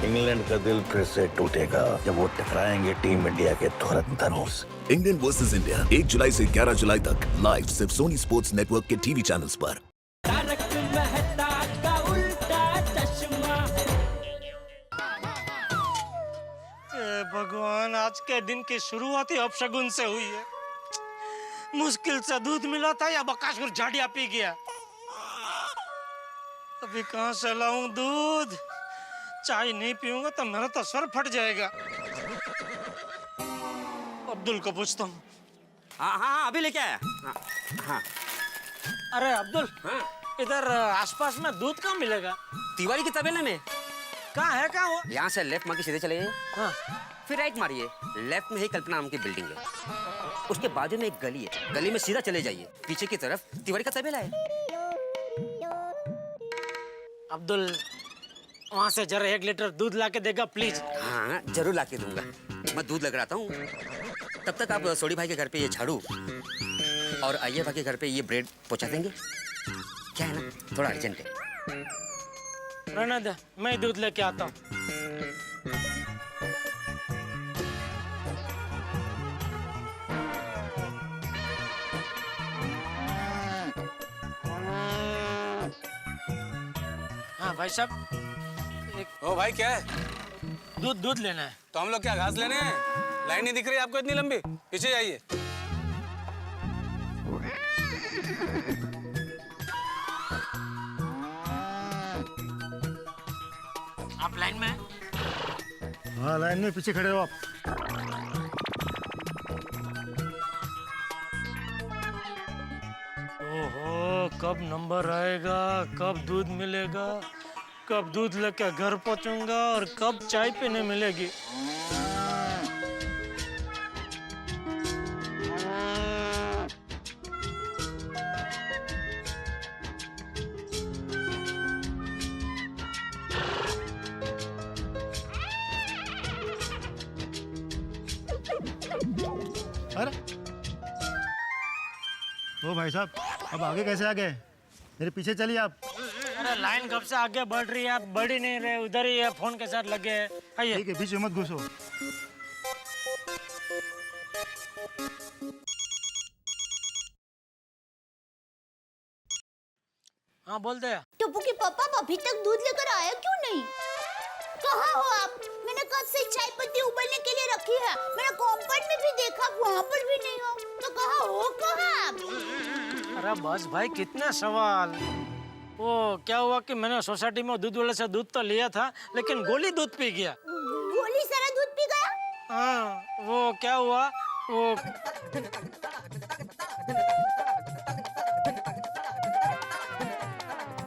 England का दिल फिर से टूटेगा जब वो टकराएंगे टीम इंडिया के धुरंधरों से। इंग्लैंड वर्सेस इंडिया 1 जुलाई से 11 जुलाई तक लाइव सिर्फ सोनी स्पोर्ट्स नेटवर्क के टीवी चैनल्स पर। भगवान, आज के दिन की शुरुआत ही अपशगुन से हुई है। मुश्किल से दूध मिला था या बकासुर झाड़िया पी गया। अभी कहाँ से लाऊं दूध? चाय नहीं पीऊंगा तो मेरा तो सर फट जाएगा। अब्दुल को पूछता हूँ। हाँ, अभी लेके आया। हाँ। अरे अब्दुल, हाँ? इधर आसपास में दूध कहाँ मिलेगा? तिवारी के तबेले में। कहाँ वो? यहाँ से लेफ्ट मार के सीधे चले जाइए। हाँ। फिर राइट मारिए, लेफ्ट में ही कल्पना नाम की बिल्डिंग है। उसके बाजू में एक गली है, गली में सीधा चले जाइए, पीछे की तरफ तिवारी का तबेला है। अब्दुल, वहाँ से जरा 1 लीटर दूध ला के देगा प्लीज। हाँ, जरूर ला के दूंगा। मैं दूध लग रहा हूँ। तब तक आप सोडी भाई के घर पे ये झाड़ू और अय्यर भाई के घर पे ये ब्रेड पहुँचा देंगे। क्या है ना, थोड़ा अर्जेंट है। रहने दे, मैं दूध लेके आता हूँ। हाँ भाई साहब, ओ भाई, क्या है? दूध लेना है। तो हम लोग क्या घास लेने हैं? लाइन नहीं दिख रही आपको इतनी लंबी? पीछे जाइए। आप लाइन में हैं? हाँ, लाइन में पीछे खड़े हो आप। ओहो, कब नंबर आएगा, कब दूध मिलेगा, कब दूध लेके घर पहुंचूंगा और कब चाय पीने मिलेगी। अरे ओ भाई साहब, अब आगे कैसे आ गए? मेरे पीछे चलिए आप। अरे लाइन कब से आगे बढ़ रही है, आप बढ़ ही नहीं रहे, उधर ही है, फोन के साथ लगे हैं। आइए। ठीक है, बीच में मत घुसो। हाँ बोल दे। टप्पू के पापा अभी तक दूध लेकर आया क्यों नहीं? कहाँ हो आप? मैंने कब से चाय पत्ती उबलने के लिए रखी है। मैंने कॉम्पाउंड में भी देखा, वहाँ पर भी नहीं हो। तो कहाँ हो, कहाँ आप? अरे बस भाई, कितने सवाल। वो क्या हुआ कि मैंने सोसाइटी में दूध वाले से दूध तो लिया था, लेकिन गोली दूध पी गया। गोली सारा दूध पी गया? हाँ, वो क्या हुआ, वो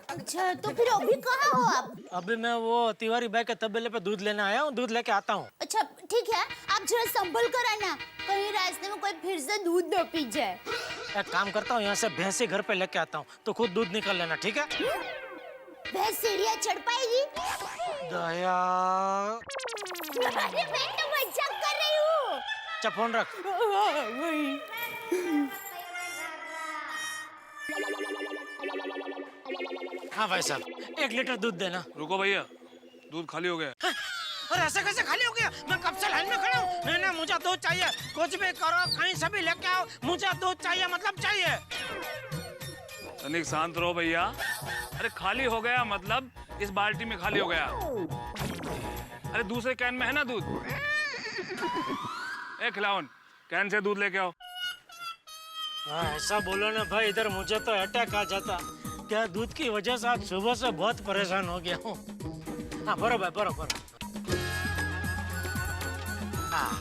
अच्छा, तो फिर अभी कहाँ हो आप? अभी मैं वो तिवारी भाई के तबेले पे दूध लेने आया हूँ, दूध लेके आता हूँ। अच्छा ठीक है, आप जरा संभल कर आना, कहीं रास्ते में कोई फिर से दूध न पी जाए। एक काम करता हूँ, यहाँ से भैंसी घर पे लेके आता हूँ, तो खुद दूध निकाल लेना, ठीक है? भैंस सीढ़ियाँ चढ़ पाएगी? दया। अरे मैं तो मजाक कर रही हूँ। अच्छा फोन रख। हाँ भाई साहब, 1 लीटर दूध देना। रुको भैया, दूध खाली हो गया। हाँ? और ऐसे कैसे खाली हो गया? मैं कब से लाइन में खड़ा हूँ। नहीं, मुझे दूध चाहिए, कुछ भी करो, कहीं से भी लेके आओ, मुझे दूध चाहिए, मतलब चाहिए। तनिक शांत रहो भैया। अरे खाली हो गया मतलब इस बाल्टी में खाली हो गया। अरे दूसरे कैन में है ना दूध। ए खिलावन, कैन से दूध लेके आओ। हाँ, ऐसा बोलो ना भाई, इधर मुझे तो अटैक आ जाता। क्या दूध की वजह से आज सुबह से बहुत परेशान हो गया हूँ। हाँ बरोबर। हाँ,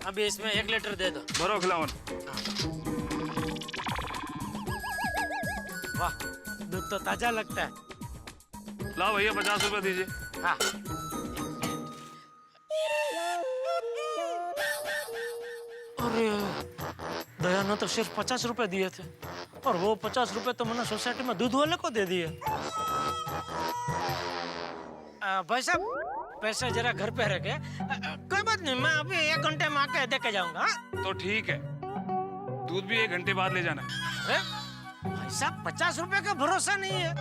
अभी इसमें 1 लीटर दे दो। भरो खिलावन। वाह, दूध तो ताजा लगता है। लाओ भैया, 50 रुपए दीजिए। हाँ। अरे दया ने तो सिर्फ 50 रुपए दिए थे, और वो 50 रुपए तो मैंने सोसाइटी में दूध वाले को दे दिए। भाई साहब, पैसे जरा घर पे रखे। कोई बात नहीं, मैं अभी 1 घंटे में आके दे के जाऊंगा। तो ठीक है, दूध भी 1 घंटे बाद ले जाना। अरे भाई साहब, 50 रुपए का भरोसा नहीं है।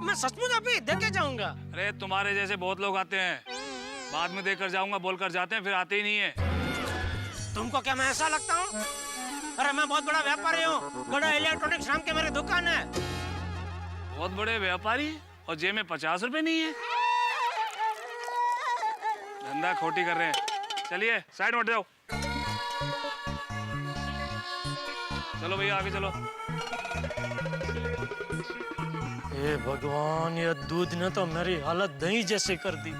मैं सचमुच अभी देके जाऊंगा। अरे तुम्हारे जैसे बहुत लोग आते हैं, बाद में देकर जाऊंगा बोलकर जाते हैं, फिर आते ही नहीं है। तुमको क्या मैं ऐसा लगता हूँ? अरे मैं बहुत बड़ा व्यापारी हूँ, बड़ा इलेक्ट्रॉनिक्स नाम की मेरी दुकान है। बहुत बड़े व्यापारी और जेब में 50 रुपए नहीं है। धंधा खोटी कर रहे हैं। चलिए साइड में हट जाओ। चलो भैया आगे चलो। हे भगवान, ये दूध ने तो मेरी हालत दही जैसी कर दी।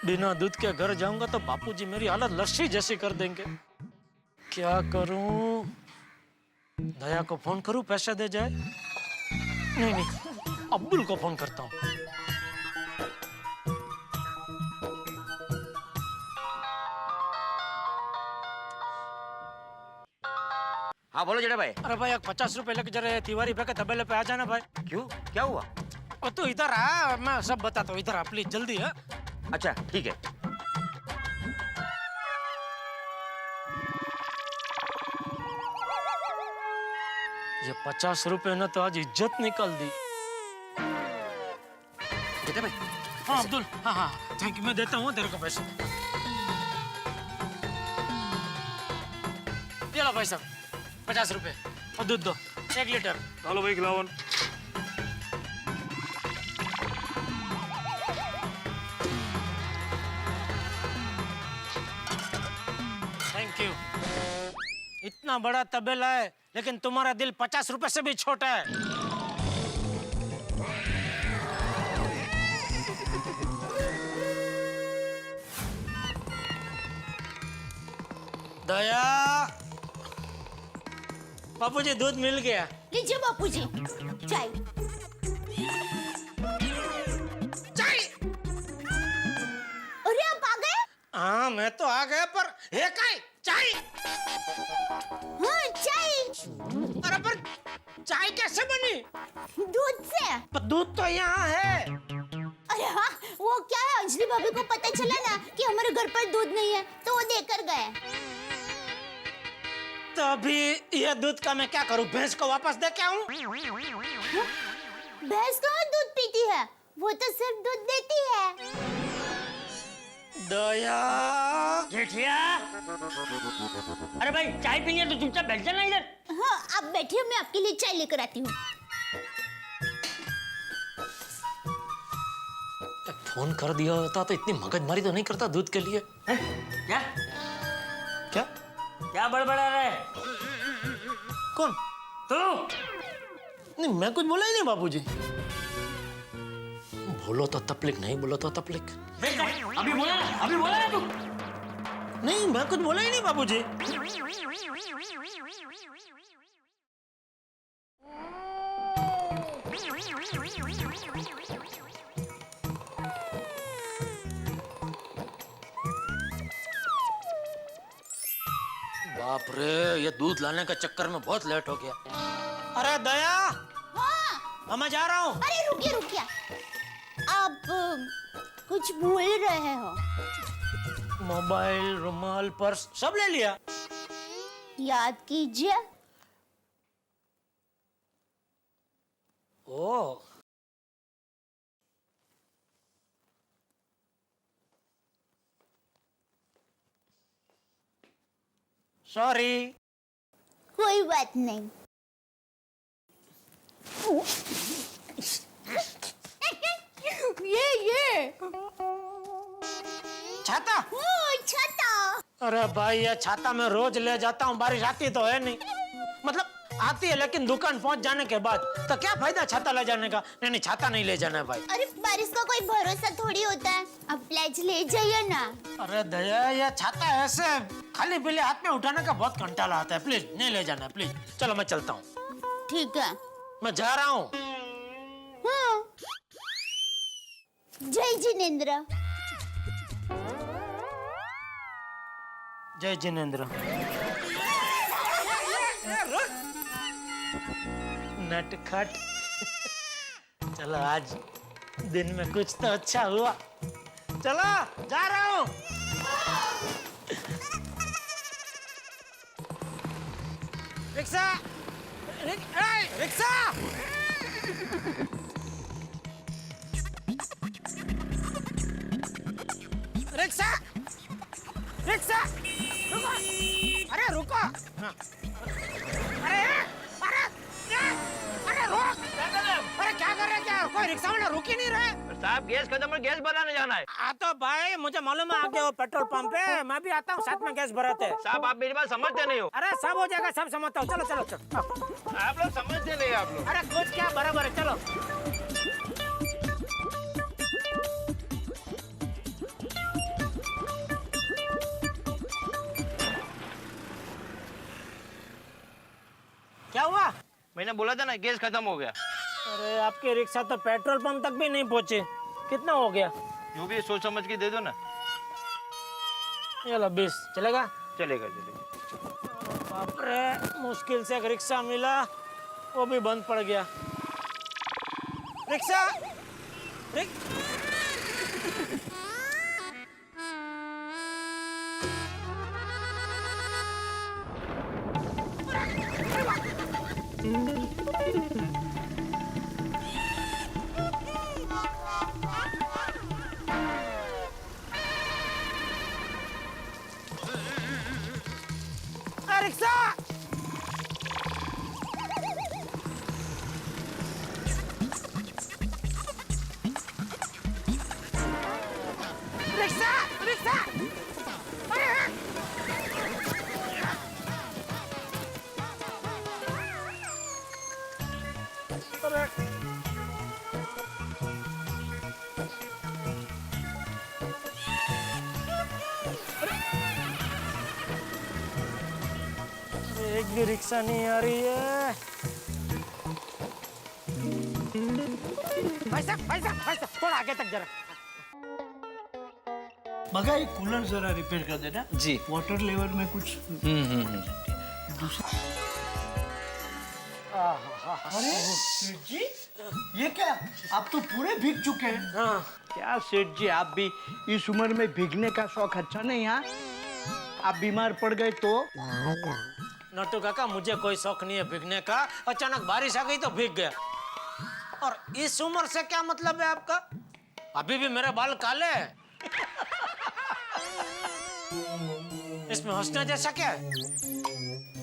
बिना दूध के घर जाऊंगा तो बापूजी मेरी हालत लस्सी जैसी कर देंगे। क्या करूं? दया को फोन करूं, पैसे दे जाए? नहीं नहीं, अब्दुल को फोन करता हूं। हाँ बोलो जेठा भाई। अरे भाई, 50 रुपए लेके जरा तिवारी भाई के तबेले पे आ जाना भाई। क्यों, क्या हुआ? और तू इधर आ, मैं सब बताता हूँ। इधर आ प्लीज, जल्दी है। अच्छा ठीक है। ये 50 रुपए ने तो आज इज्जत निकाल दी। जेठा भाई। हाँ अब्दुल, हाँ हाँ थैंक यू, मैं देता हूँ तेरे को पैसे। ये लो भाई साहब, 50 रुपए और दूध दो 1 लीटर। चलो भाई खिलाओ। Thank you. इतना बड़ा तबेला है लेकिन तुम्हारा दिल 50 रुपए से भी छोटा है। दया, बापूजी दूध मिल गया। लीजिए बापूजी, चाय। चाय? अरे आप आ गए? हाँ मैं तो आ गया, पर हे काय चाय? हाँ चाय। अरे पर चाय कैसे बनी? दूध से। पर दूध तो यहाँ है। अरे हाँ, वो क्या है, अंजलि भाभी को पता चला ना कि हमारे घर पर दूध नहीं है तो वो देकर गए। तो अभी ये दूध का मैं क्या करूं? भैंस को वापस दे के आऊं? भैंस कहाँ दूध पीती है, वो तो सिर्फ दूध देती है। दया, जेठिया, अरे भाई चाय पीनी है तो चुपचाप बैठ जाना इधर। हाँ आप बैठिए, मैं आपके लिए चाय लेकर आती हूँ। फोन कर दिया होता तो इतनी मगजमारी तो नहीं करता दूध के लिए। क्या क्या क्या बड़बड़ा रहा है कौन? तू? नहीं मैं कुछ बोला ही नहीं बाबूजी। बोलो तो तपलिक, नहीं बोलो तो तपलिक। अभी बोला ना तू। नहीं मैं कुछ बोला ही नहीं बाबूजी। बाप रे, ये दूध लाने के चक्कर में बहुत लेट हो गया। अरे दया, हाँ मैं जा रहा हूँ। अरे रुकिए रुकिए, आप कुछ भूल रहे हो। मोबाइल, रुमाल, पर्स सब ले लिया। याद कीजिए। ओ सॉरी। कोई बात नहीं। ये छाता? छाता। अरे भाई ये छाता मैं रोज ले जाता हूँ, बारिश आती तो है नहीं। मतलब आती है लेकिन दुकान पहुंच जाने के बाद। तो क्या फायदा छाता ले जाने का? नहीं छाता नहीं ले जाना है भाई। अरे बारिश का कोई भरोसा थोड़ी होता है, अब प्लेज ले जाइए ना। अरे दया, ये छाता ऐसे खाली पीले हाथ में उठाने का बहुत कंटाला आता है। प्लीज नहीं ले जाना प्लीज। चलो मैं चलता हूँ। ठीक है, मैं जा रहा हूँ। हाँ। जय जिनेंद्र। जय जिनेंद्र। नटखट। चलो आज दिन में कुछ तो अच्छा हुआ। चलो जा रहा हूँ। Rickshaw, rickshaw. रिक्शा रिक्शा रुको, अरे रुको, हाँ। अरे अरे अरे रोक, अरे क्या कर रहे हैं? क्या कोई रिक्शा वाला रुक ही नहीं रहा है। साहब गैस खत्म है, गैस भराने जाना है। तो भाई मुझे मालूम है आगे वो पेट्रोल पंप है, मैं भी आता हूँ, साथ में गैस भराते हैं। साहब आप मेरी बात समझते नहीं हो। अरे सब हो जाएगा, सब समझता हूँ, चलो चलो चलो। आप लोग समझते नहीं आप लोग। अरे कुछ क्या, बराबर है, चलो। क्या हुआ? मैंने बोला था ना गैस खत्म हो गया। अरे आपकी रिक्शा तो पेट्रोल पंप तक भी नहीं पहुंचे, कितना हो गया? जो भी सोच समझ के दे दो ना। ये लो 20, चलेगा? चलेगा चलेगा। बाप रे, मुश्किल से एक रिक्शा मिला, वो भी बंद पड़ गया। रिक्शा रिक्शा रिक्शा रिक्शा, एक भी रिक्शा नहीं आ रही है। भाई साहब थोड़ा आगे तक जरा। मगा ये कूलर जरा रिपेयर कर देना जी। वाटर लेवल में कुछ। अरे सेठ जी, ये क्या, आप तो पूरे भीग चुके हैं। हाँ क्या सेठ जी, आप भी इस उम्र में भीगने का शौक अच्छा नहीं है? आप बीमार पड़ गए तो? नट्टू काका, मुझे कोई शौक नहीं है भीगने का, अचानक बारिश आ गई तो भीग गया। और इस उम्र से क्या मतलब है आपका? अभी भी मेरे बाल काले हैं। इसमें हंसने जैसा क्या है?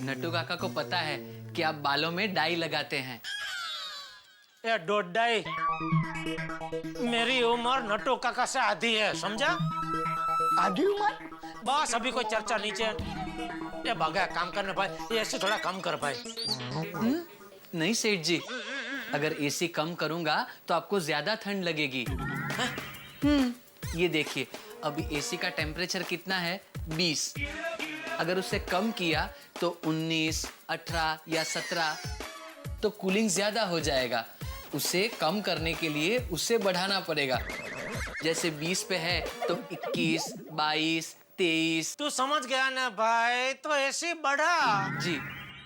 नट्टू काका को पता है कि आप बालों में डाई लगाते हैं। ये डोडाई, मेरी उम्र नट्टू काका से आधी है, समझा? आधी उम्र? बस अभी कोई चर्चा नीचे। ये भागा काम करने भाई, ये ऐसे थोड़ा कम कर भाई। नहीं सेठ जी, अगर एसी कम करूंगा तो आपको ज्यादा ठंड लगेगी। ये देखिए, अभी एसी का टेम्परेचर कितना है? 20। अगर उसे कम किया तो 19, 18 या 17, तो कूलिंग ज्यादा हो जाएगा। उसे कम करने के लिए उसे बढ़ाना पड़ेगा। जैसे 20 पे है तो 21, 22, 23। तू समझ गया ना भाई, तो ऐसे बढ़ा। जी।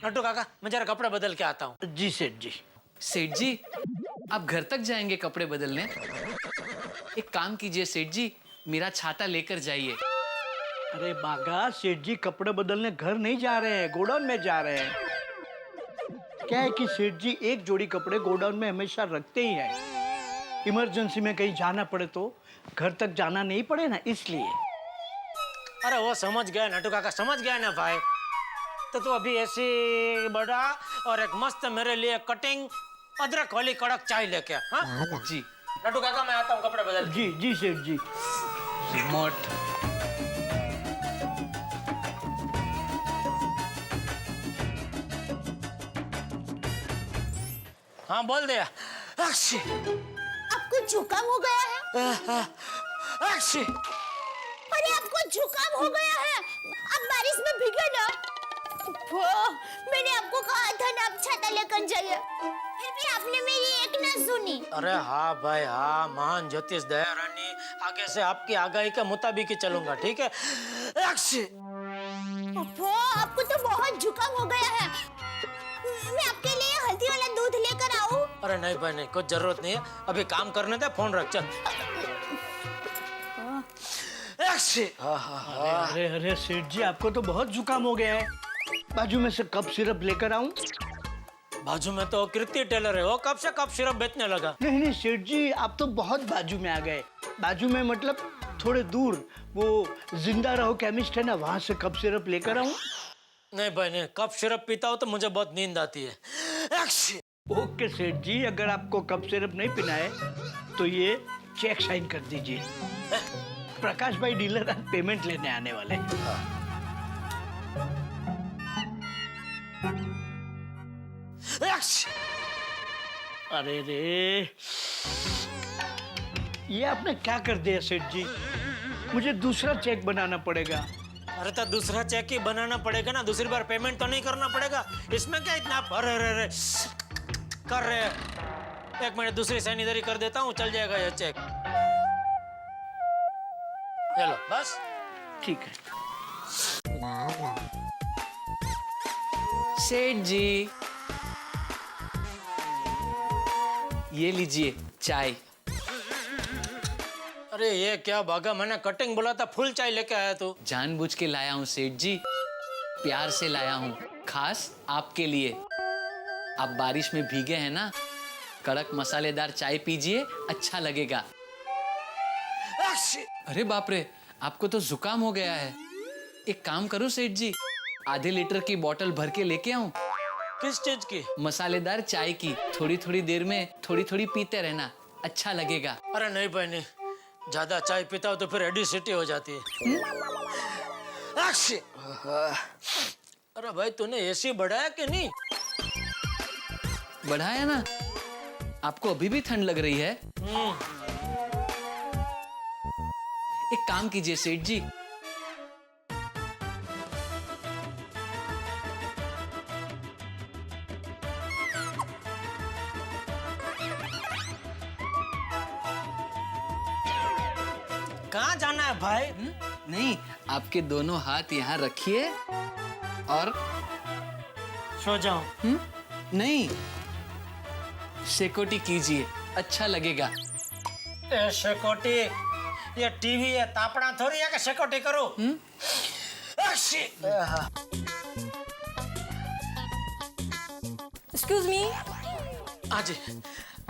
नट्टू काका, मैं जरा कपड़े बदल के आता हूँ। जी सेठ जी। सेठ जी, आप घर तक जाएंगे कपड़े बदलने? एक काम कीजिए सेठ जी, मेरा छाता लेकर जाइए। अरे बागा, सेठ जी कपड़े बदलने घर नहीं जा रहे हैं, गोडाउन में जा रहे हैं। क्या है कि सेठ जी एक जोड़ी कपड़े गोडाउन में हमेशा रखते ही हैं। इमरजेंसी में कहीं जाना पड़े तो घर तक जाना नहीं पड़े ना, इसलिए। अरे वो समझ गया नट्टू काका, समझ गया ना भाई। तो तू अभी ऐसी बढ़ा और एक मस्त मेरे लिए कटिंग अदरक वाली कड़क चाय लेके। हाँ जी। नट्टू काका, मैं आता हूँ कपड़े बदल। जी जी सेठ जी। रिमोट। हाँ बोल दिया। अक्षी, आपको जुकाम हो गया है? अक्षी, अरे आपको जुकाम हो गया है, आप बारिश में भीगे ना। मैंने आपको कहा था ना आप छाता लेकर जाइए, फिर भी आपने मेरी एक ना सुनी। अरे हाँ भाई हाँ, महान ज्योतिष दया रानी, आगे से आपकी आगाही के मुताबिक ही चलूंगा, ठीक है? अक्षी, आपको तो बहुत जुकाम हो गया है, मैं आपके लिए हल्दी वाला दूध लेकर आऊं? अरे नहीं भाई नहीं, कुछ जरूरत नहीं है, अभी काम करने दे, फोन रख चल। अक्षी, अरे अरे सेठ जी, आपको तो बहुत जुकाम हो गया है। बाजू में से कप सिरप लेकर आऊं? बाजू में तो कीर्ति टेलर है, वो कब से कप सिरप बेचने लगा। नहीं नहीं सेठ जी, आप तो बहुत बाजू में आ गए। बाजू में मतलब थोड़े दूर वो जिंदा रहो केमिस्ट है ना, वहां से कप सिरप लेकर आऊं? नहीं भाई नहीं, कप सिरप पीता हो तो मुझे बहुत नींद आती है। ओके सेठ जी, अगर आपको कप सिरप नहीं पीना है तो ये चेक साइन कर दीजिए। प्रकाश भाई डीलर आज पेमेंट लेने आने वाले हैं। अरे रे, ये आपने क्या कर दिया सेठ जी? मुझे दूसरा चेक बनाना पड़ेगा। अरे तो दूसरा चेक ही बनाना पड़ेगा ना, दूसरी बार पेमेंट तो नहीं करना पड़ेगा। इसमें क्या इतना अरे रे रे कर रहे हैं। एक मिनट, दूसरी साइन इधर ही कर देता हूँ, चल जाएगा ये चेक। चलो बस ठीक है। सेठ जी, ये लीजिए चाय। अरे ये क्या भागा, मैंने कटिंग बोला था, फुल चाय लेके आया तू। जानबूझ के लाया हूँ सेठ जी, प्यार से लाया हूँ, खास आपके लिए। आप बारिश में भीगे हैं ना, कड़क मसालेदार चाय पीजिए, अच्छा लगेगा। अरे बाप रे, आपको तो जुकाम हो गया है। एक काम करो सेठ जी, आधे लीटर की बोतल भर के लेके आऊं? किस चीज की? मसालेदार चाय की। थोड़ी थोड़ी देर में थोड़ी थोड़ी पीते रहना, अच्छा लगेगा। अरे नहीं भाई नहीं, ज्यादा चाय पीता हो तो फिर एडिसिटी हो जाती है। अरे भाई तूने एसी बढ़ाया कि नहीं? बढ़ाया ना। आपको अभी भी ठंड लग रही है? एक काम कीजिए सेठ जी, कहाँ जाना है भाई? नहीं, आपके दोनों हाथ यहाँ रखिए और सो जाऊं? नहीं, शेकोटी कीजिए, अच्छा लगेगा। ए शेकोटी, ये टीवी है, तापड़ा थोड़ी है कि शेकोटी करो। Excuse me. आजी,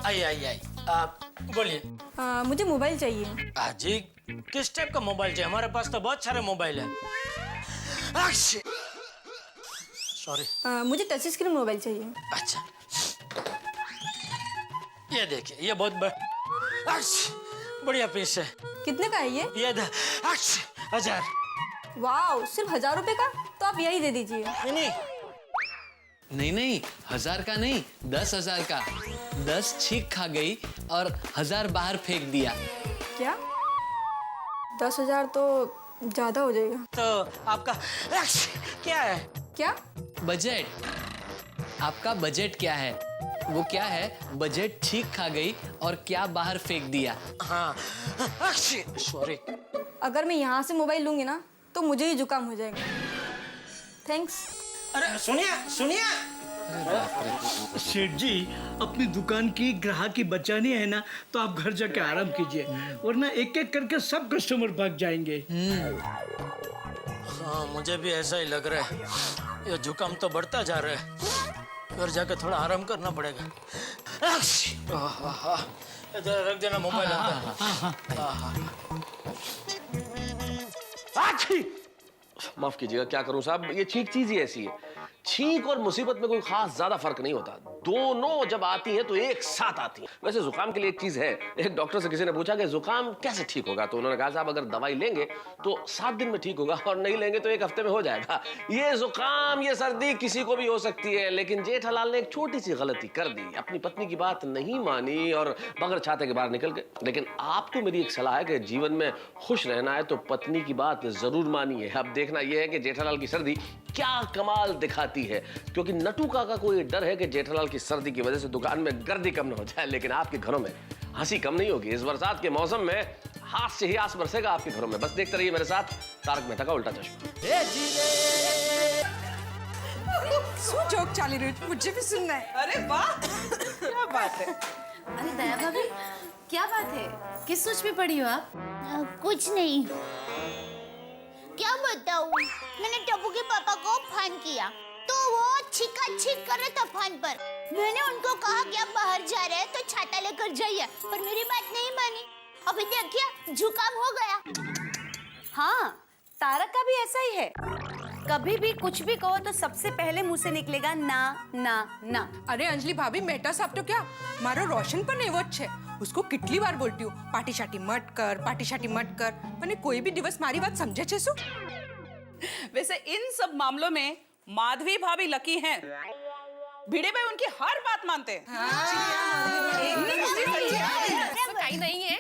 आई आप बोलिए। मुझे मोबाइल चाहिए। आजी किस टाइप का मोबाइल चाहिए? हमारे पास तो बहुत सारे मोबाइल है। सॉरी। मुझे टच स्क्रीन मोबाइल चाहिए। अच्छा, ये देखिए, ये बहुत बढ़िया पीस है। कितने का है ये? 1000। वाओ, सिर्फ 1000 रुपए का? तो आप यही दे दीजिए। नहीं, 1000 का नहीं, 10,000 का। 10 छींक खा गई और 1000 बाहर फेंक दिया। क्या? 10,000 तो ज्यादा हो जाएगा। तो आपका क्या है? क्या? बजट। आपका बजट क्या है? वो क्या है? बजट छींक खा गई और क्या बाहर फेंक दिया। हाँ, सॉरी। अगर मैं यहाँ से मोबाइल लूंगी ना तो मुझे ही जुकाम हो जाएगा। थैंक्स। अरे सुनिए। सेठ जी, अपनी दुकान की ग्राहकी बचानी है ना तो आप घर जाके आराम कीजिए, वरना एक एक करके सब कस्टमर भाग जाएंगे। हाँ, मुझे भी ऐसा ही लग रहा है। ये जुकाम तो बढ़ता जा रहा है, घर जाके थोड़ा आराम करना पड़ेगा। इधर रख देना मोबाइल। माफ कीजिएगा, क्या करूं साहब, ये छींक चीज ही ऐसी है। छींक और मुसीबत में कोई खास ज्यादा फर्क नहीं होता, दोनों जब आती हैं तो एक साथ आती हैं। वैसे जुकाम के लिए एक चीज है, एक डॉक्टर से किसी ने पूछा कि जुकाम कैसे ठीक होगा, तो उन्होंने कहा साहब अगर दवाई लेंगे तो 7 दिन में ठीक होगा और नहीं लेंगे तो 1 हफ्ते में हो जाएगा। ये जुकाम, ये सर्दी किसी को भी हो सकती है, लेकिन जेठालाल ने एक छोटी सी गलती कर दी, अपनी पत्नी की बात नहीं मानी और बगैर छाते के बाहर निकल गए। लेकिन आपको मेरी एक सलाह है कि जीवन में खुश रहना है तो पत्नी की बात जरूर मानिए। अब देखना यह है कि जेठालाल की सर्दी क्या कमाल दिखाती है, क्योंकि नटू का कोई डर है कि जेठालाल की सर्दी की वजह से दुकान में गर्दी कम न हो जाए, लेकिन आपके घरों में हंसी कम नहीं होगी। इस बरसात के मौसम में हाथ से ही आस बरसेगा आपके घरों में। बस देखते रहिए मेरे साथ तारक मेहता का उल्टा चश्मा। શું જોક ચાલી રહ્યું છે? मुझे भी सुनना है। अरे वाह, क्या बात है। अरे दया भाभी, क्या बात है? किस सोच में पड़ी हो आप? कुछ नहीं। क्या बताऊं? मैंने टप्पू के पापा को फोन किया तो वो छीका छीक कर रहे थे फोन पर। मैंने उनको कहा कि आप बाहर जा रहे हैं तो छाता लेकर जाइए, पर मेरी बात नहीं मानी। अभी देखिए जुकाम हो गया। हाँ, तारक का भी ऐसा ही है। कभी भी कुछ भी कहो तो सबसे पहले मुंह से निकलेगा ना ना ना। अरे अंजलि भाभी, मेटा साहब तो क्या मारो रोशन पर नहीं वो अच्छे। उसको कितनी बार बोलती हूँ पार्टी शाटी मत कर, पार्टी शाटी मत कर, मैंने कोई भी दिवस मारी बात समझे छे सु। वैसे इन सब मामलों में माधवी भाभी लकी हैं। भिड़े भाई उनकी हर बात मानते हैं। कहीं नहीं है।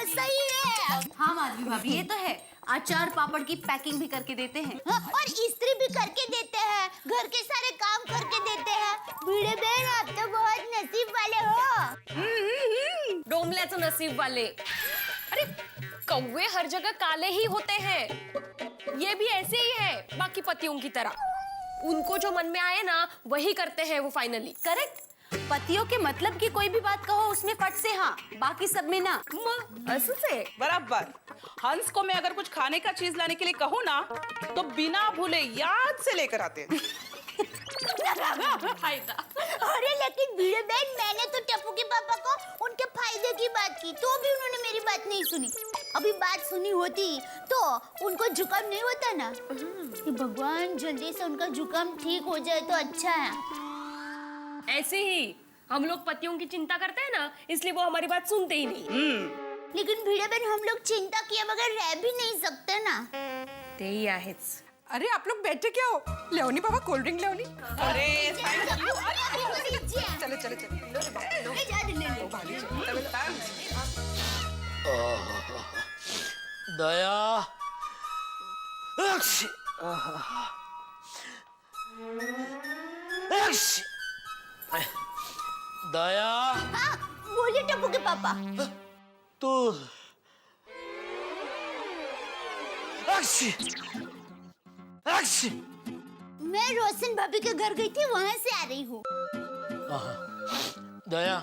सही है। हाँ माधवी भाभी, ये तो है। अचार पापड़ की पैकिंग भी करके देते हैं। और इस्त्री भी करके देते हैं, घर के सारे काम करके देते हैं। भिड़े बहन आप तो बहुत नसीब वाले हो। डोमले तो नसीब वाले। अरे कौवे हर जगह काले ही होते हैं, ये भी ऐसे ही है बाकी पतियों की तरह। उनको जो मन में आए ना वही करते हैं वो फाइनली। करेक्ट। पतियों के मतलब की कोई भी बात कहो उसमें फट से हाँ, बाकी सब में ना। ऐसे से बराबर। हंस को मैं अगर कुछ खाने का चीज लाने के लिए कहूँ ना तो बिना भूले याद से लेकर आते हैं। अरे लेकिन भिड़े बहन, मैंने तो टप्पू के पापा को उनके फायदे की बात की तो भी उन्होंने मेरी बात नहीं सुनी। अभी बात सुनी होती तो उनको जुकाम नहीं होता ना। कि भगवान जल्दी से उनका जुकाम ठीक हो जाए तो अच्छा है। ऐसे ही हम लोग पतियों की चिंता करते हैं ना, इसलिए वो हमारी बात सुनते ही नहीं। लेकिन भिड़े बहन, हम लोग चिंता किए बगैर रह भी नहीं सकते ना। ते ही आहेच। अरे आप लोग बैठे क्या हो? लेओनी बाबा कोल्ड ड्रिंक लेओनी। अरे चलो चलो चलो। दया, दया, हाँ, बोलिए टप्पू के पापा। तू मैं रोशन भाभी के घर गई थी, वहाँ से आ रही हूँ। दया,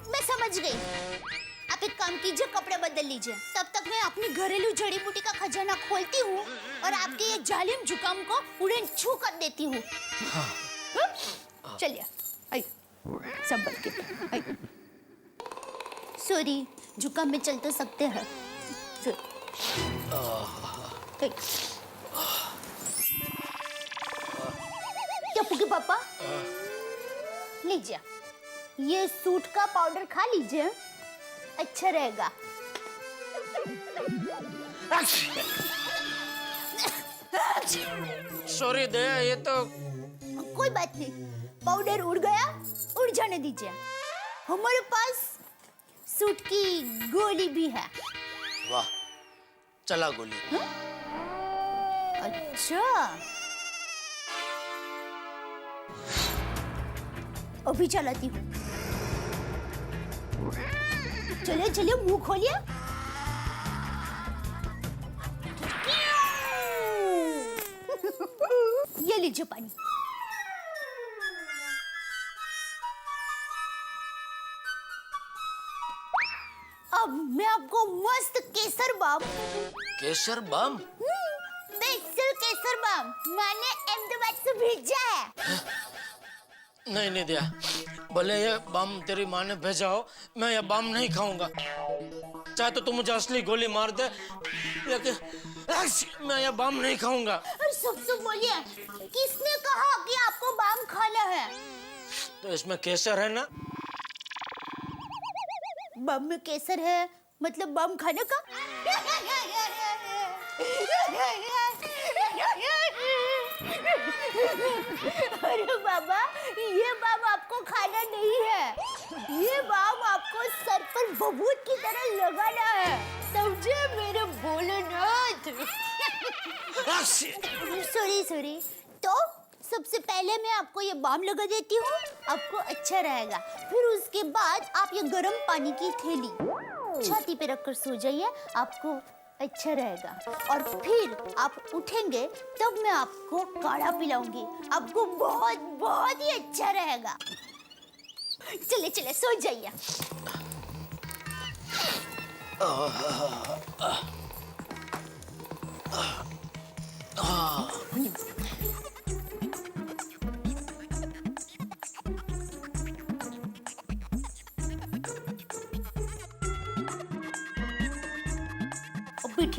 मैं समझ गई। आप एक काम कीजिए, कपड़े बदल लीजिए। तब तक मैं अपनी घरेलू जड़ी बूटी का खजाना खोलती हूँ और आपके ये जालिम जुकाम को उड़न छू कर देती हूँ। चलिए, आइए, सब बढ़ के आइए। सॉरी, जुकाम में चल तो सकते हैं। टप्पू के पापा, लीजिए, ये सूट का पाउडर खा लीजिए, अच्छा रहेगा। सॉरी दया, ये तो कोई बात नहीं, पाउडर उड़ गया, उड़ जाने दीजिए। हमारे पास सूट की गोली भी है। वाह, चला गोली। अच्छा, अभी चलाती हूँ। चलिए चलिए, मुंह खोलिए। ये लीजिए पानी। अब मैं आपको मस्त केसर बाम। केसर बम? स्पेशल केसर बाम मैंने अहमदाबाद से भेजा है। नहीं नहीं दिया, भले ये बम तेरी माँ ने भेजा हो, मैं ये बम नहीं खाऊंगा। चाहे तो तू मुझे असली गोली मार दे, लेकिन मैं ये बम नहीं खाऊंगा। सबसे बोलिए, किसने कहा कि आपको बम खाना है? तो इसमें केसर है ना? बम में केसर है मतलब बम खाने का? अरे बाबा, ये बम आपको खाना नहीं है, ये बम आपको सर पर बबूत की तरह लगाना है, समझे मेरे भोलेनाथ? Sorry sorry. तो सबसे पहले मैं आपको ये बाम लगा देती हूँ, आपको अच्छा रहेगा। फिर उसके बाद आप ये गर्म पानी की थैली छाती पे रखकर सो जाइए, आपको अच्छा रहेगा। और फिर आप उठेंगे तब मैं आपको काढ़ा पिलाऊंगी, आपको बहुत बहुत ही अच्छा रहेगा। चले चले सो जाइए।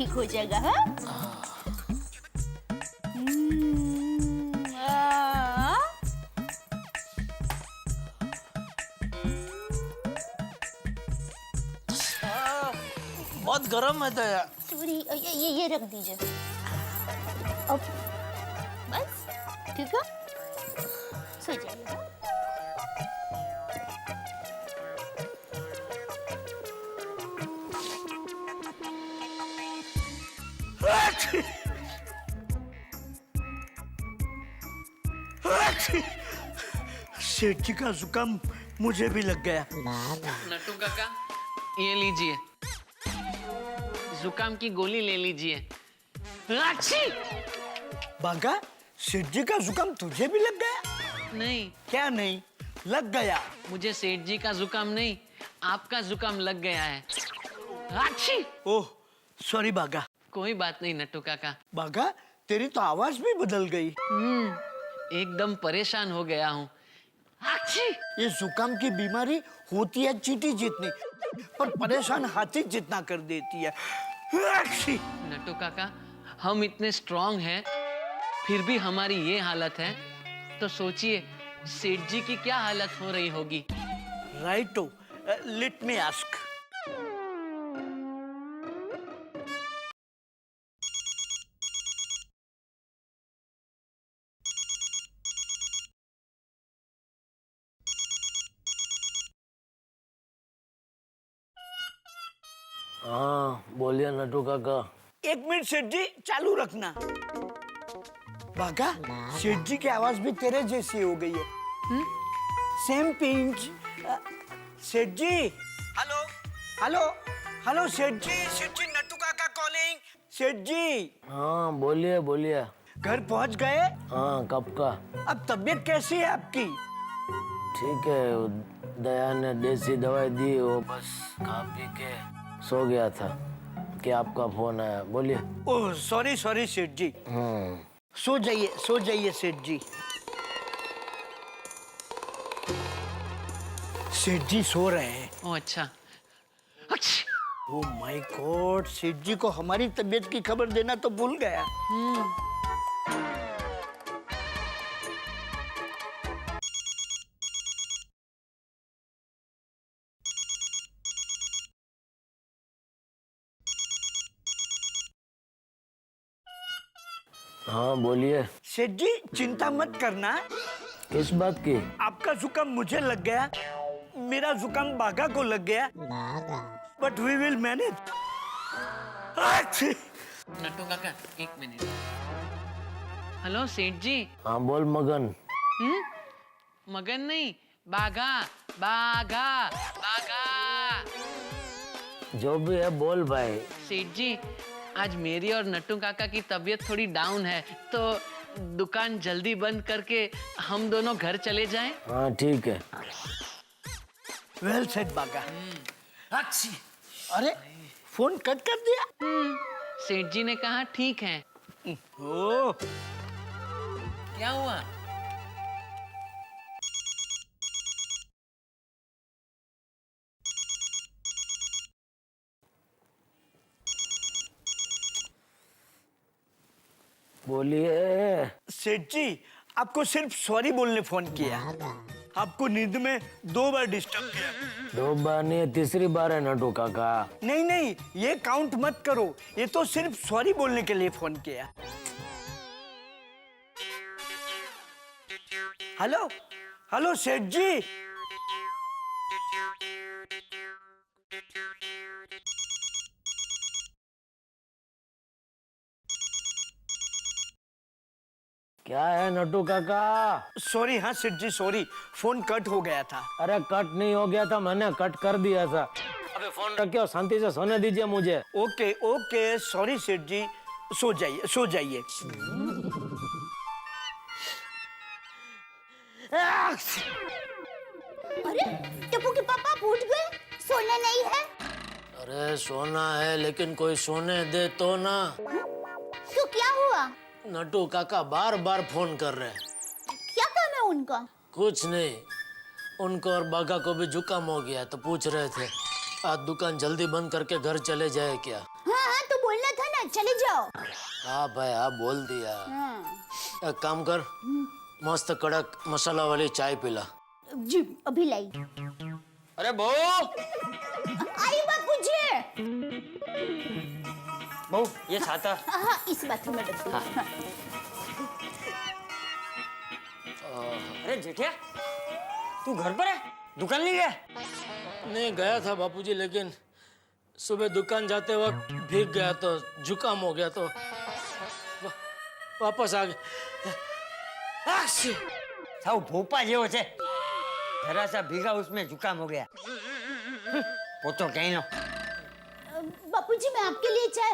ठीक हो जाएगा। हाँ बहुत गर्म है दया। सॉरी, ये रख दीजिए। अब बस ठीक है, सो जाइए। सेठ जी का जुकाम मुझे भी लग गया। नट्टू काका, ये लीजिए, जुकाम की गोली ले लीजिए। बागा, सेठ जी का जुकाम तुझे भी लग गया? नहीं। क्या नहीं? लग गया। मुझे सेठ जी का जुकाम नहीं, आपका जुकाम लग गया है। ओह सॉरी बागा। कोई बात नहीं नट्टू काका। बागा, तेरी तो आवाज भी बदल गई। एकदम परेशान हो गया हूँ। ये जुकाम की बीमारी होती है चींटी जितनी, पर परेशान हाथी जितना कर देती है। नट्टू काका, हम इतने स्ट्रांग हैं, फिर भी हमारी ये हालत है, तो सोचिए सेठ जी की क्या हालत हो रही होगी। राइटो, लेट मी आस्क। हाँ बोलिए नट्टू काका। एक मिनट सेठ जी, चालू रखना। बागा, सेठ जी की आवाज भी तेरे जैसी हो गई है। Same pinch. सेठ जी, हेलो हेलो हेलो सेठ जी, नट्टू काका कॉलिंग। सेठ जी। हाँ बोलिए बोलिए। घर पहुंच गए? हाँ कब का? अब तबीयत कैसी है आपकी? ठीक है, दया ने देसी दवाई दी, वो बस खा पी के सो गया था कि आपका फोन आया। बोलिए। ओह सॉरी सॉरी सेठ जी। सो जाइए सेठ जी। सेठ जी सो रहे हैं। ओह अच्छा। ओह माय गॉड, सेठ जी को हमारी तबीयत की खबर देना तो भूल गया। हाँ बोलिए। सेठ जी चिंता मत करना। किस बात की? आपका जुकाम मुझे लग गया, मेरा जुकाम बागा को लग गया, but we will manage. Nattu Kaka, एक मिनट। हेलो सेठ जी। हाँ बोल मगन। मगन नहीं, बागा बागा बागा। जो भी है बोल भाई। सेठ जी, आज मेरी और नट्टू काका की तबीयत थोड़ी डाउन है, तो दुकान जल्दी बंद करके हम दोनों घर चले जाएं? हाँ ठीक है। वेल सेड बागा। अरे फोन कट कर दिया। सेठ जी ने कहा ठीक है। ओ क्या हुआ? बोलिए। सेठ जी, आपको सिर्फ सॉरी बोलने फोन किया। आपको नींद में 2 बार डिस्टर्ब किया। 2 बार नहीं, तीसरी बार है नट्टू काका। नहीं, ये काउंट मत करो, ये तो सिर्फ सॉरी बोलने के लिए फोन किया। हेलो हेलो सेठ जी। क्या है नट्टू काका? सॉरी। हाँ सेठ जी सॉरी, फोन कट हो गया था। अरे कट नहीं हो गया था, मैंने कट कर दिया था। अबे फोन रखिए और शांति से सोने दीजिए मुझे। ओके ओके सॉरी सेठ जी, सो जाइए। अरे टप्पू के पापा उठ गए, सोना नहीं है? अरे सोना है, लेकिन कोई सोने दे तो ना। क्यों, क्या हुआ? नट्टू काका बार बार फोन कर रहे हैं। क्या काम है उनका? कुछ नहीं, उनको और बागा को भी जुकाम हो गया, तो पूछ रहे थे आज दुकान जल्दी बंद करके घर चले जाए क्या। हाँ तो बोलना था ना, है, चले जाओ। हाँ भाई हाँ बोल दिया। हाँ। एक काम कर, मस्त कड़क मसाला वाली चाय पिला। जी अभी लाई। अरे बहू, आई बापूजी। बहू ये छाता। हाँ इस बाथरूम में रख दो। हाँ। अरे जेठिया, तू घर पर है, दुकान नहीं गया? नहीं गया था बापूजी, लेकिन सुबह दुकान जाते वक्त भीग गया तो जुकाम हो गया तो वापस आ गया। साव भोपा जेવો છે, जरा सा भीगा उसमें जुकाम हो गया। पोतो कहीं नो। बापूजी मैं आपके लिए चाय।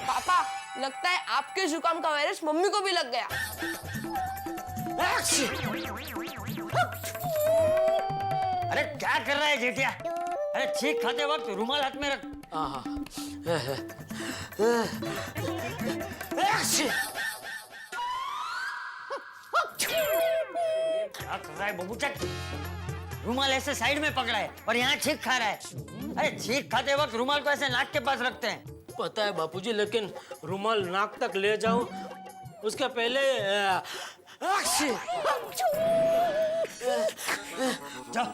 पापा लगता है आपके जुकाम का वायरस मम्मी को भी लग गया। अरे क्या कर रहा है जेठिया? अरे छींक खाते वक्त रुमाल हाथ में रख। क्या कर रहा है बबूचक? रुमाल ऐसे साइड में पकड़ा है और यहाँ छींक खा रहा है। अरे छींक खाते वक्त रुमाल को ऐसे नाक के पास रखते हैं। पता है बापूजी, लेकिन रुमाल नाक तक ले जाऊं उसके पहले जाओ।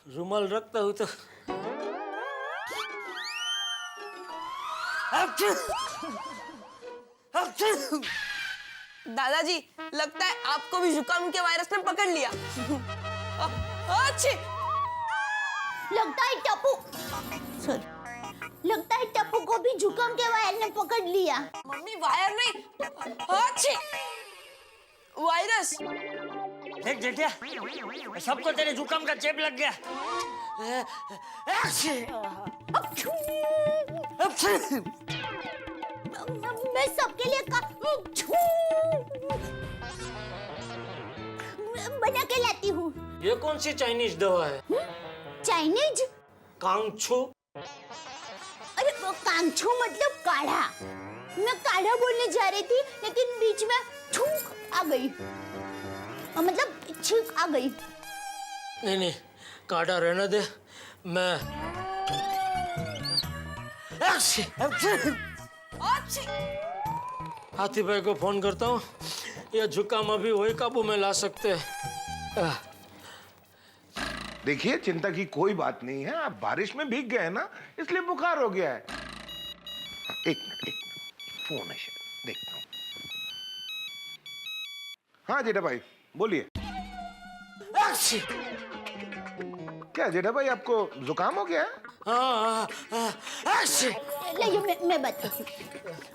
रुमाल रखता हूँ तो दादाजी लगता है आपको भी जुकाम के वायरस ने पकड़ लिया। अच्छी लगता है टप्पू, सॉरी, लगता है टप्पू को भी जुकाम के वायर ने पकड़ लिया। मम्मी वायर नहीं, अच्छी वायरस। देख जेठिया, सबको तेरे जुकाम का चेप लग गया। मैं सबके लिए बना के लाती हूँ। ये कौन सी चाइनीज दवा है? चाइनीज? कांगछू। अरे वो कांगछू मतलब काढ़ा। मैं काढ़ा बोलने जा रही थी लेकिन बीच में छूक आ गई, मतलब छींक आ गई। नहीं नहीं, काढ़ा रहने दे। मैं हाथी भाई को फोन करता हूँ, ये जुकाम अभी वही काबू में ला सकते हैं। देखिए चिंता की कोई बात नहीं है, आप बारिश में भीग गए ना इसलिए बुखार हो गया है। एक मिनट फोन है शायद, देखता हूँ। हाँ जेठा भाई बोलिए। क्या जेठा भाई आपको जुकाम हो गया है? मैं बताती हूँ।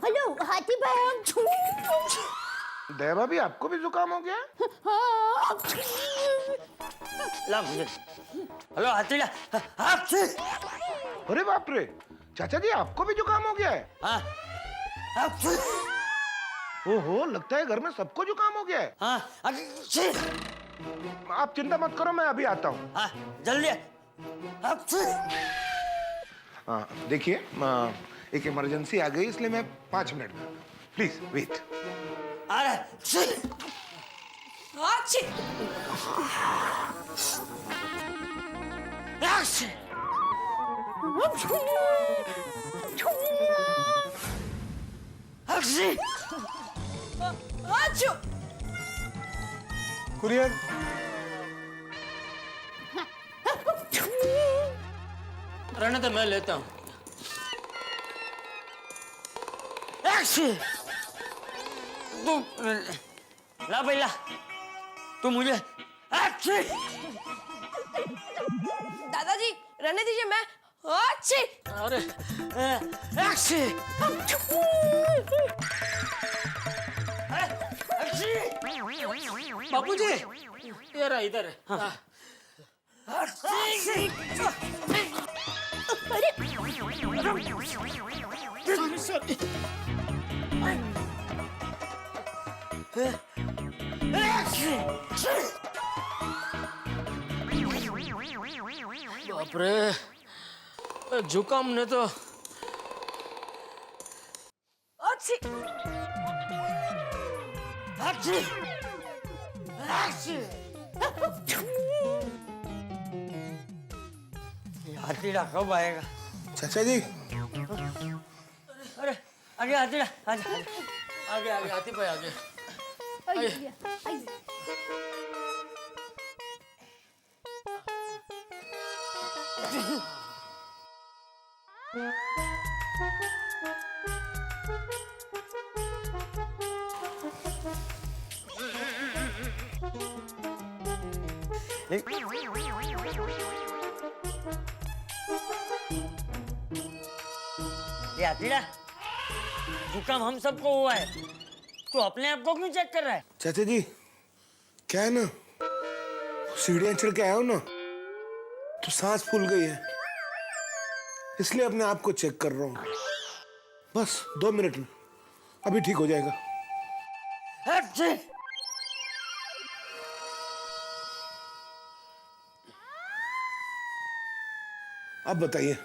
हेलो हाथी भाई, दया भाभी आपको भी जुकाम हो गया है? ला मुझे। हेलो हाथीला। अरे बाप रे, चाचा जी आपको भी जुकाम हो गया है? हाँ। ओहो, लगता है घर में सबको जुकाम हो गया है। हाँ। आप चिंता मत करो, मैं अभी आता हूँ। हाँ जल्दी। हाँ देखिए, एक इमरजेंसी आ गई इसलिए मैं 5 मिनट में, प्लीज वेट। आ रहा। कुरियर। रहने दे, मैं लेता हूँ। तू ला भैया, तू मुझे। दादाजी रहने दीजिए, मैं अच्छी। अरे बापूजी, ये रहा इधर है। हाँ। सॉरी। बाप रे, जुकाम ने तो अच्छी। हाथीड़ा कब आएगा? चाचा जी अरे आगे हाथीड़ा, आगे आगे आगे हाथी भाई आगे। ये हाथीड़ा, जुकाम हम सबको हुआ है, तो अपने आप को क्यों चेक कर रहा है? चाचा जी क्या है ना, सीढ़ियां चढ़ के आया हूं ना तो सांस फूल गई है, इसलिए अपने आप को चेक कर रहा हूं। बस 2 मिनट में अभी ठीक हो जाएगा। अब बताइए।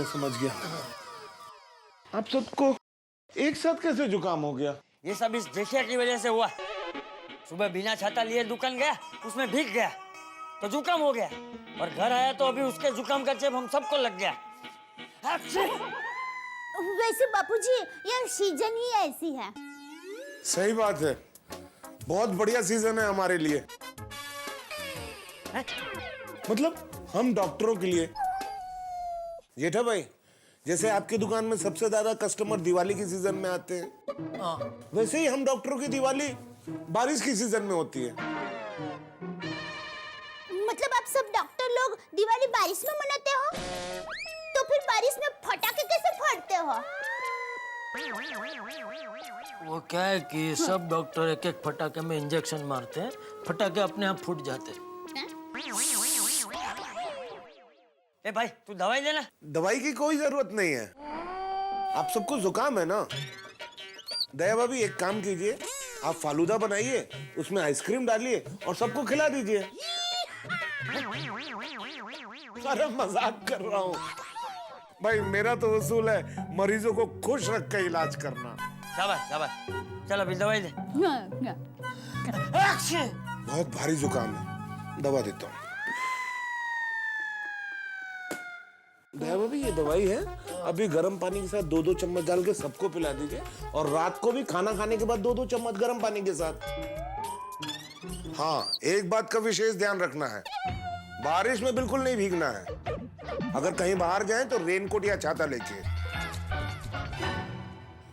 समझ गया। आप सबको एक साथ कैसे जुकाम हो गया? ये सब इस जेठिया की वजह से हुआ। सुबह बिना छाता लिए दुकान गया, उसमें भीग गया तो जुकाम हो गया, और घर आया तो अभी उसके जुकाम का चेप हम सबको लग गया। वैसे बापूजी ये सीजन ही ऐसी है। सही बात है, बहुत बढ़िया सीजन है हमारे लिए। मतलब हम डॉक्टरों के लिए। जेठा भाई, जैसे आपकी दुकान में सबसे ज्यादा कस्टमर दिवाली की सीजन में आते हैं, वैसे ही हम डॉक्टरों की दिवाली बारिश की सीजन में होती है। मतलब आप सब डॉक्टर लोग दिवाली बारिश में मनाते हो, तो फिर बारिश में पटाखे कैसे फोड़ते हो? वो क्या है कि सब डॉक्टर एक एक फटाके में इंजेक्शन मारते हैं, फटाके अपने आप फूट जाते हैं। ए भाई तू दवाई देना। दवाई की कोई जरूरत नहीं है, आप सबको जुकाम है ना। दया भाभी एक काम कीजिए, आप फालूदा बनाइए, उसमें आइसक्रीम डालिए और सबको खिला दीजिए। अरे मजाक कर रहा हूँ भाई, मेरा तो उसूल है मरीजों को खुश रख कर इलाज करना। शाबाश शाबाश, चल अभी दवाई दे। बहुत भारी जुकाम है, दवा देता हूँ। दया भाभी ये दवाई है, अभी गर्म पानी के साथ 2-2 चम्मच डाल के सबको पिला दीजिए, और रात को भी खाना खाने के बाद 2-2 चम्मच गर्म पानी के साथ। हाँ, एक बात का विशेष ध्यान रखना है, बारिश में बिल्कुल नहीं भीगना है। अगर कहीं बाहर जाएं तो रेनकोट या छाता लेके,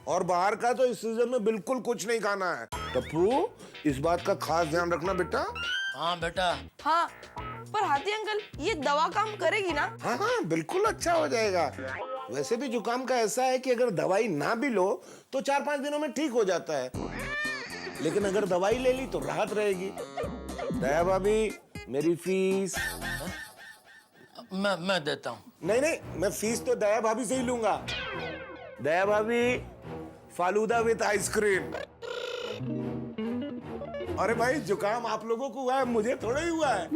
और बाहर का तो इस सीजन में बिल्कुल कुछ नहीं खाना है। टप्पू, इस बात का खास ध्यान रखना बेटा। हाँ बेटा। हाँ, पर हाथी अंकल ये दवा काम करेगी ना? हाँ, बिल्कुल अच्छा हो जाएगा। वैसे भी जुकाम का ऐसा है कि अगर दवाई ना भी लो तो 4-5 दिनों में ठीक हो जाता है, लेकिन अगर दवाई ले ली तो राहत रहेगी। दया भाभी, मेरी फीस। मैं देता हूँ। नहीं, मैं फीस तो दया भाभी से ही लूंगा। दया भाभी, फालूदा विद आइसक्रीम। अरे भाई, जुकाम आप लोगों को हुआ है, मुझे थोड़ा ही हुआ है।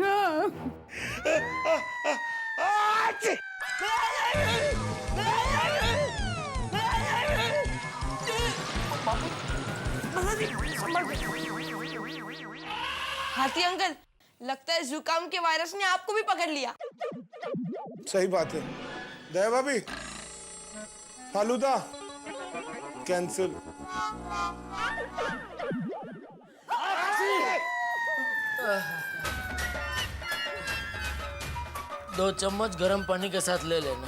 हाथी अंकल, लगता है जुकाम के वायरस ने आपको भी पकड़ लिया। सही बात है। दया भाभी, फालूदा कैंसिल। 2 चम्मच गर्म पानी के साथ ले लेना।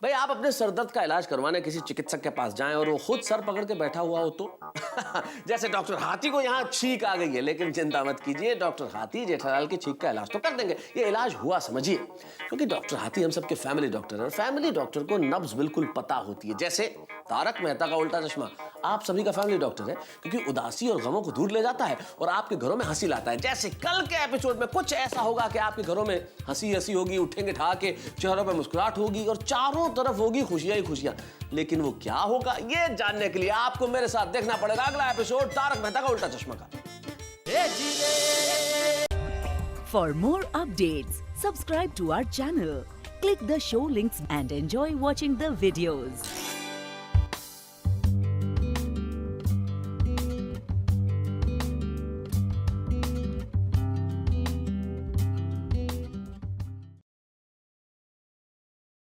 भाई आप अपने सर दर्द का इलाज करवाने किसी चिकित्सक के पास जाएं और वो खुद सर पकड़ के बैठा हुआ हो तो जैसे डॉक्टर हाथी को यहाँ छींक आ गई है, लेकिन चिंता मत कीजिए, डॉक्टर हाथी जेठालाल की छींक का इलाज तो कर देंगे। ये इलाज हुआ समझिए, क्योंकि डॉक्टर हाथी हम सबके फैमिली डॉक्टर हैं, और फैमिली डॉक्टर को नब्ज बिल्कुल पता होती है। जैसे तारक मेहता का उल्टा चश्मा आप सभी का फैमिली डॉक्टर है, क्योंकि उदासी और गमों को दूर ले जाता है और आपके घरों में हंसी लाता है। जैसे कल के एपिसोड में कुछ ऐसा होगा कि आपके घरों में हंसी हंसी होगी, उठेंगे ठा के, चेहरों पर मुस्कुराहट होगी और चारों तरफ होगी खुशियां ही खुशियां। लेकिन वो क्या होगा, ये जानने के लिए आपको मेरे साथ देखना पड़ेगा अगला एपिसोड तारक मेहता का उल्टा चश्मा का। For more updates, subscribe to our channel, click the show links and enjoy watching the videos.